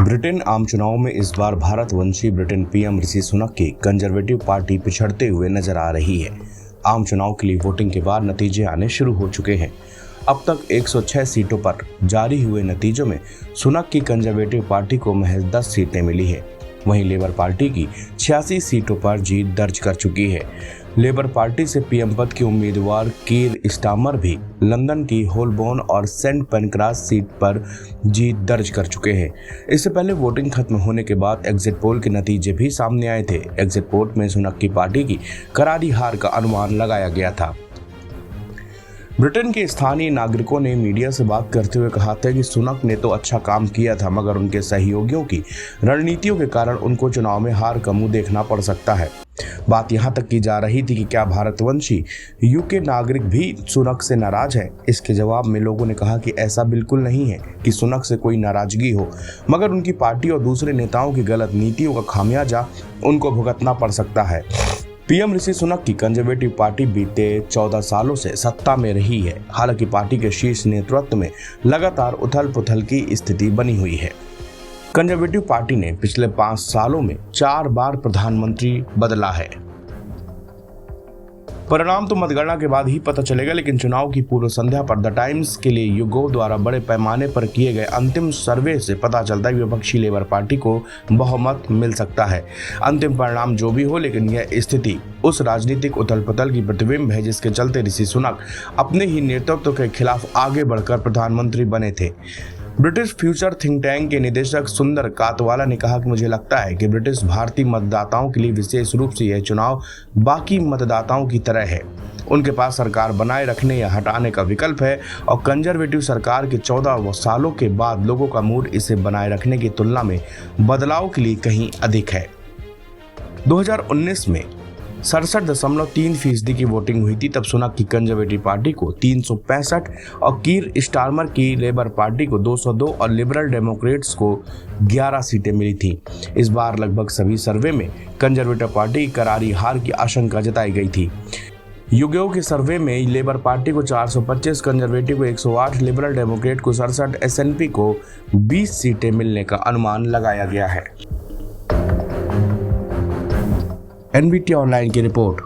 Britain आम चुनाव में इस बार भारतवंशी ब्रिटेन पीएम ऋषि सुनक की कंजर्वेटिव पार्टी पिछड़ते हुए नजर आ रही है। आम चुनाव के लिए वोटिंग के बाद नतीजे आने शुरू हो चुके हैं। अब तक 106 सीटों पर जारी हुए नतीजों में सुनक की कंजर्वेटिव पार्टी को महज 10 सीटें मिली है। वहीं लेबर पार्टी की 86 सीटों पर जीत दर्ज कर चुकी है। लेबर पार्टी से पीएम पद के उम्मीदवार कीर स्टारमर भी लंदन की होलबोर्न और सेंट पेनक्रास सीट पर जीत दर्ज कर चुके हैं। इससे पहले वोटिंग खत्म होने के बाद एग्जिट पोल के नतीजे भी सामने आए थे। एग्जिट पोल में सुनक की पार्टी की करारी हार का अनुमान लगाया गया था। ब्रिटेन के स्थानीय नागरिकों ने मीडिया से बात करते हुए कहा था कि सुनक ने तो अच्छा काम किया था, मगर उनके सहयोगियों की रणनीतियों के कारण उनको चुनाव में हार का मुंह देखना पड़ सकता है। बात यहां तक की जा रही थी कि क्या भारतवंशी यूके नागरिक भी सुनक से नाराज है। इसके जवाब में लोगों ने कहा कि ऐसा बिल्कुल नहीं है कि सुनक से कोई नाराजगी हो, मगर उनकी पार्टी और दूसरे नेताओं की गलत नीतियों का खामियाजा उनको भुगतना पड़ सकता है। पीएम ऋषि सुनक की कंजर्वेटिव पार्टी बीते 14 सालों से सत्ता में रही है। हालांकि पार्टी के शीर्ष नेतृत्व में लगातार उथल पुथल की स्थिति बनी हुई है। कंजर्वेटिव पार्टी ने पिछले 5 सालों में 4 बार प्रधानमंत्री बदला है। परिणाम तो मतगणना के बाद ही पता चलेगा, लेकिन चुनाव की पूर्व संध्या पर द टाइम्स के लिए युगो द्वारा बड़े पैमाने पर किए गए अंतिम सर्वे से पता चलता है कि विपक्षी लेबर पार्टी को बहुमत मिल सकता है। अंतिम परिणाम जो भी हो, लेकिन यह स्थिति उस राजनीतिक उथल पुथल की प्रतिबिंब है जिसके चलते ऋषि सुनक अपने ही नेतृत्व के खिलाफ आगे बढ़कर प्रधानमंत्री बने थे। ब्रिटिश फ्यूचर थिंक टैंक के निदेशक सुंदर कातवाला ने कहा कि मुझे लगता है कि ब्रिटिश भारतीय मतदाताओं के लिए विशेष रूप से यह चुनाव बाकी मतदाताओं की तरह है। उनके पास सरकार बनाए रखने या हटाने का विकल्प है और कंजर्वेटिव सरकार के 14 सालों के बाद लोगों का मूड इसे बनाए रखने की तुलना में बदलाव के लिए कहीं अधिक है। 2019 में 67.3% की वोटिंग हुई थी। तब सुनक की कंजर्वेटिव पार्टी को 365 और कीर स्टारमर की लेबर पार्टी को 202 और लिबरल डेमोक्रेट्स को 11 सीटें मिली थी। इस बार लगभग सभी सर्वे में कंजर्वेटिव पार्टी की करारी हार की आशंका जताई गई थी। युगो के सर्वे में लेबर पार्टी को 425, कंजर्वेटिव को 108, लिबरल डेमोक्रेट को 67, एसएनपी को 20 सीटें मिलने का अनुमान लगाया गया है। एनबीटी ऑनलाइन की रिपोर्ट।